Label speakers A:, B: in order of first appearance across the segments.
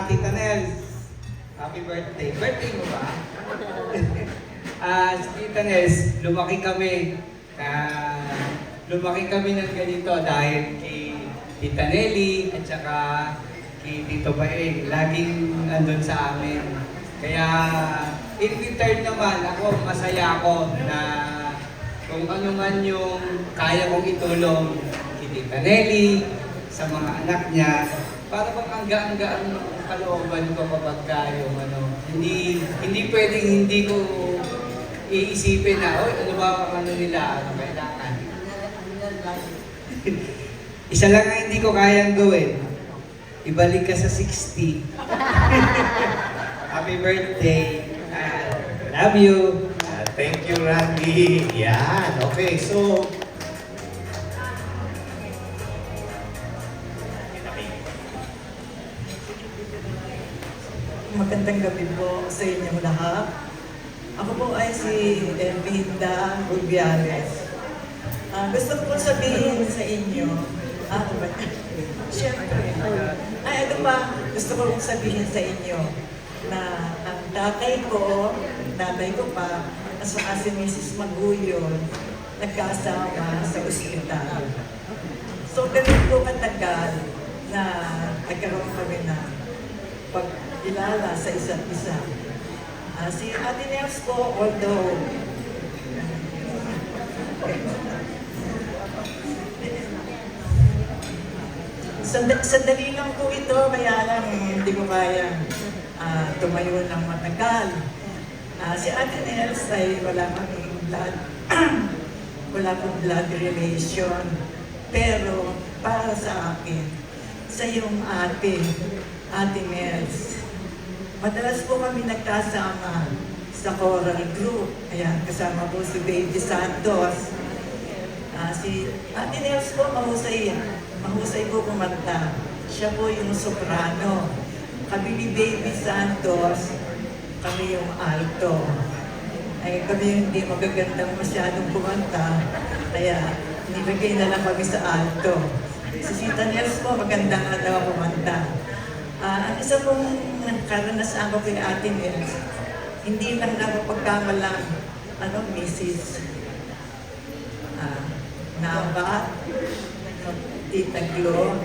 A: Tita Nels, happy birthday. Birthday mo ba? Si Tita Nels, lumaki kami ng ganito dahil kay Tita Nelly at saka kay Tito Baeng. Laging nandun sa amin. Kaya in return naman, masaya ako na kung ano man yung kaya kong itulong kay Tita Nelly, sa mga anak niya, para bang hanggang-hanggang ang kalooban ko kapag yung hindi pwedeng hindi ko iisipin na, oy, ano ba ang ano nila, ano kailangan. Isa lang ang hindi ko kayang gawin, ibalik ka sa 60. Happy birthday. Love you.
B: Thank you, Randy. Yan. Okay, so
C: magandang gabi po sa inyong lahat. Ako po ay si Elvinda Rubiales. Gusto ko po sabihin sa inyo, siyempre, ito pa, gusto ko pong sabihin sa inyo na ang tatay ko pa, at saka si Mrs. Maguyon, nagkasama sa ospital. So, ganun po katagal na nagkaroon kami na pag-ilala sa isa't isa. Si Ate Nels po, although sandali lang po ito, kaya lang hindi ko kaya tumayo ng matagal. Si Ate Nels ay wala kaming blood, wala pong blood relation. Pero para sa akin, sa iyong Ate Nels, madalas po kami nagkasama sa choral group. Ayan, kasama po si Baby Santos. Si Ate Nels po, mahusay po kumanta. Siya po yung soprano. Kami ni Baby Santos, kami yung alto. Ay, kami yung hindi magagandang masyadong kumanta. Kaya, nilagay na lang kami sa alto. Si Tita Nels po, magandang kumanta. Ang isa pong karanasan ko kay Ate Nels, hindi lang napapagkamalang, Mrs. Nava, Tita Glo.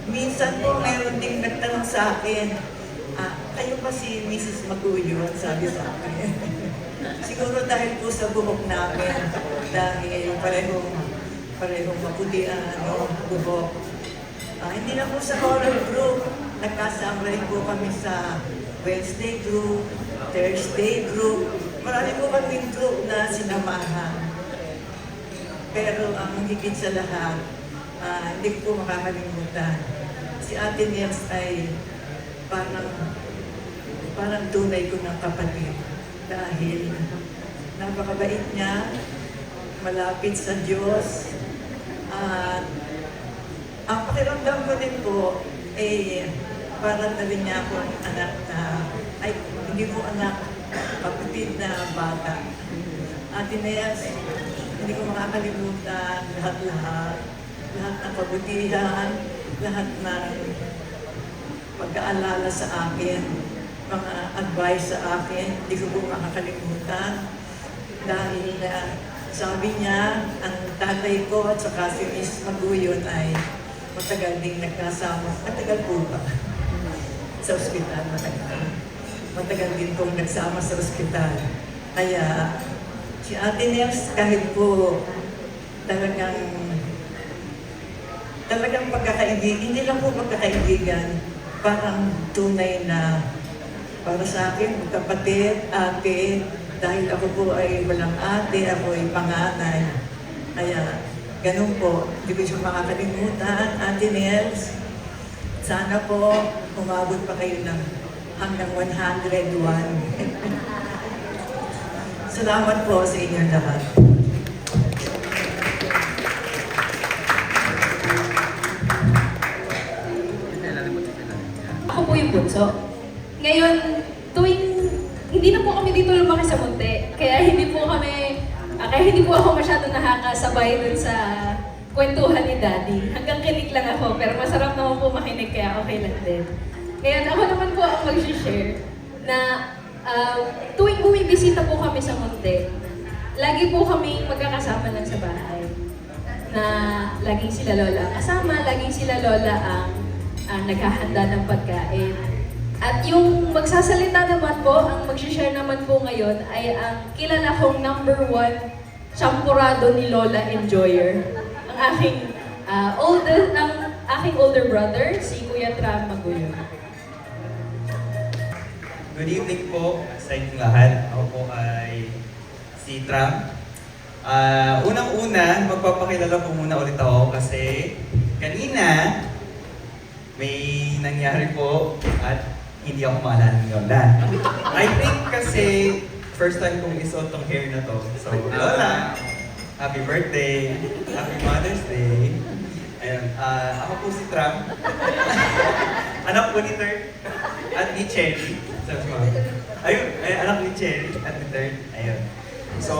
C: Minsan po meron ding nagtanong sa akin, kayo pa si Mrs. Maguyon, sabi sa akin. Siguro dahil po sa buhok namin, dahil parehong maputi buhok. Hindi na po sa choral group, nagkasama rin po kami sa Wednesday group, Thursday group. Marami po kaming group na sinamahan. Pero ang higit sa lahat, hindi ko po makakalimutan. Si Ate Nels ay parang tunay ko ng kapatid. Dahil napakabait niya, malapit sa Diyos. At ang pakiramdam ko din po, parang na rin niya akong anak na, hindi po anak, kapatid na bata. Ate Nels, hindi ko makakalimutan lahat ng kabutihan, lahat ng pag-aalala sa akin, mga advice sa akin, hindi ko po makakalimutan. Dahil sabi niya, ang tatay ko at saka si Miss Maguyon ay matagal ding nagkasama. Matagal po ba? Sa ospital, matagal. Matagal din pong nagsama sa ospital. Kaya, si Ate Nels, kahit po talagang pagkakaibigan, hindi lang po pagkakaibigan, parang tunay na para sa akin, kapatid, ate, dahil ako po ay walang ate, ako ay panganay. Kaya, ganun po, hindi ko siya makakalimutan. Ate Nels, sana po umabot pa kayo ng hanggang 101. Salamat po sa inyong lahat.
D: Ako po yung bunso. Ngayon, hindi na po kami dito lumaki sa Munti. Kaya hindi po ako masyado nakakasabay dun sa kwentuhan ni Daddy. Hanggang kinig lang ako, pero masarap naman po makinig kaya okay lang din. Kaya ako naman po mag-share na tuwing bumibisita po kami sa Monte, lagi po kami magkakasama lang sa bahay. Na laging sila lola kasama, laging sila lola ang naghahanda ng pagkain. At yung magsasalita naman po, ang mag-share naman po ngayon ay ang kilala kong #1 champurado ni Lola Enjoyer. Ang aking older brother, si Kuya Tram Maguyo.
E: Good evening po sa inyong lahat. Ako po ay si Tram. Unang-una, magpapakilala po muna ulit ako kasi kanina may nangyari po at hindi ako maalala ni Lola. I think kasi first time kong isuot tong hair na to. So, Lola, happy birthday! Happy Mother's Day! Ayun, ako po si Tram. Anak po ni Third at ni Cherry. Ayun, anak ni Cherry at ni Third. Ayun. So,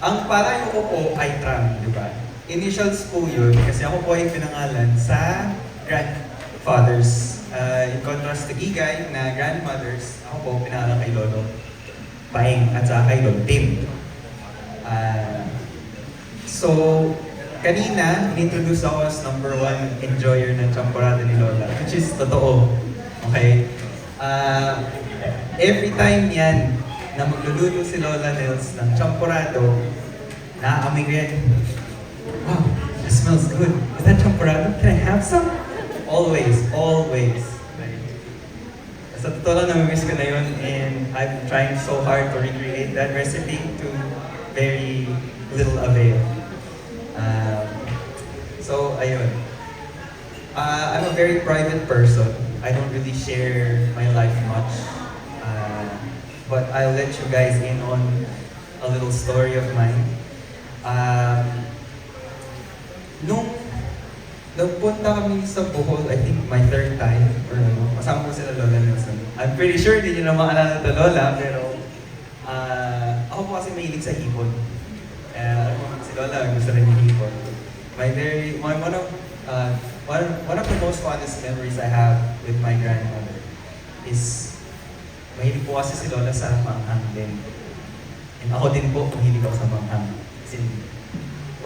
E: ang parayo ko po ay Tram, di ba? Initials po yun kasi ako po ay pinangalan sa grandfathers. In contrast to Gigay na grandmothers, ako po pinangalan kay Lolo Paeng at saka kay Lolo Tim. So, kanina, inintroduce ako as #1 enjoyer ng champorado ni Lola, which is totoo. Okay? Every time yan na magluluto si Lola Nels ng champorado, naaamoy ko yan. Wow, that smells good. Is that champorado? Can I have some? Always, always. Sa totoo lang, namimiss ko na yun and I'm trying so hard to recreate that recipe to very little avail. So, ayun. I'm a very private person. I don't really share my life much. But I'll let you guys in on a little story of mine. Nung nagpunta kami sa Bohol, I think my 3rd time, or kasama ko sila Lola Nelson. I'm pretty sure hindi nyo na maalala ito Lola, pero ako po kasi mahilig sa hipon. Si Lola, gusto rin yung hipon. One of the most fondest memories I have with my grandmother is mahilig po kasi si Lola sa manghang din. And ako din po, mahilig ako sa manghang. Kasi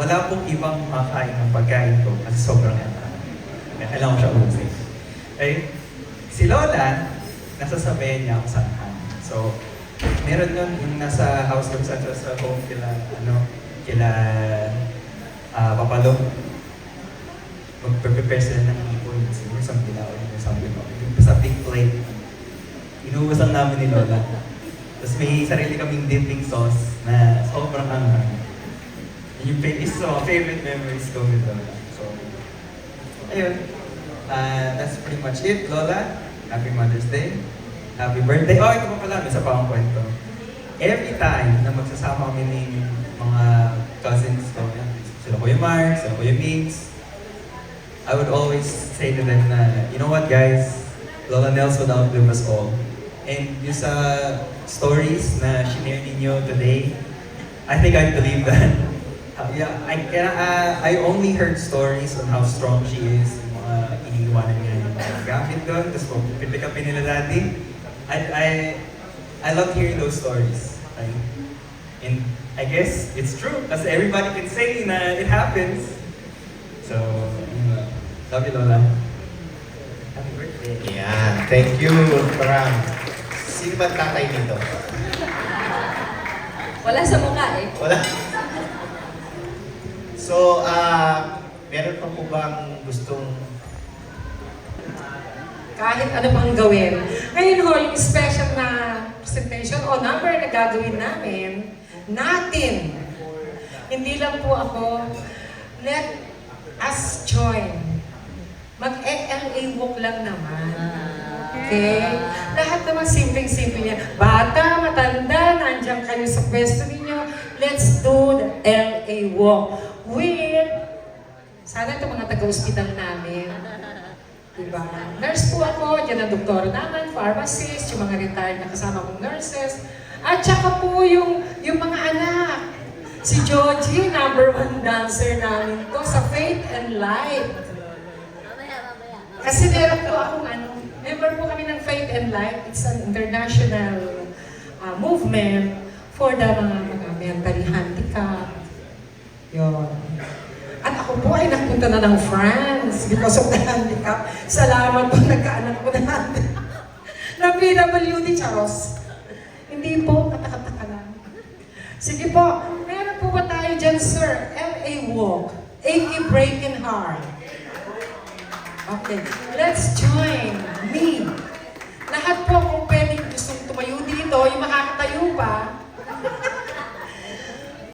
E: wala pong ibang makain ng pagkain ko kasi sobrang kailangan ko siya ubusin. Okay? Si Lola, nasasabayan niya ako sa manghang. So, meron nun yung nasa house ko sa home kila Papalo. Magpe-prepare sila ng hipon. Siguro sa dilaw, sa big plate. Inuusan namin ni Lola. Tapos may sarili kaming dipping sauce na sobrang anghang. Yung is favorite memories ko with Lola. So, ayun. That's pretty much it, Lola. Happy Mother's Day. Happy birthday. Oh, ito pa pala. Isa pa akong kwento. Every time na magsasama kami ng mga cousins ko, sila Kuya Mark, sila Kuya Migs, I would always say to them na, you know what guys, Lola Nels would outlive us all. And yung sa stories na shinare ninyo today, I think I believe that. Yeah, I only heard stories on how strong she is, yung mga iniiwanan niya yung mga gamit doon, tapos pipick upin nila dati. I love hearing those stories. Right? And I guess it's true, kasi everybody can say na it happens. So, love you Lola. Happy birthday.
B: Yan. Thank you, Tram. Sino ba tatay nito?
D: Wala sa mukha eh.
B: Wala. So, meron pa po bang gustong
C: Kahit ano pang gawin. Ngayon ho, yung special na presentation o number na gagawin natin. Hindi lang po ako, let us join. Mag-LA walk lang naman. Okay? Lahat naman simpleng-simple niya. Bata, matanda, nandiyan kayo sa pwesto ninyo. Let's do the LA walk. Sana itong mga taga-hospital namin. Diba? Nurse po ako, dyan ang doktor namin, pharmacist, yung mga retired na kasama kong nurses. At saka po yung mga anak. Si Georgie, #1 dancer namin to sa Faith and Light. Kasi meron po akong member po kami ng Faith and Life. It's an international movement for the mga mentally handicapped. Yun. At ako po ay napunta na ng France because of the handicap. Salamat po, nagkaanak ko na handicap. Na PWD, Charos. Hindi po, katakataka lang. Sige po, meron po ba tayo dyan, sir? LA Walk, Achy Breaking Heart. Okay, let's join me. Lahat po,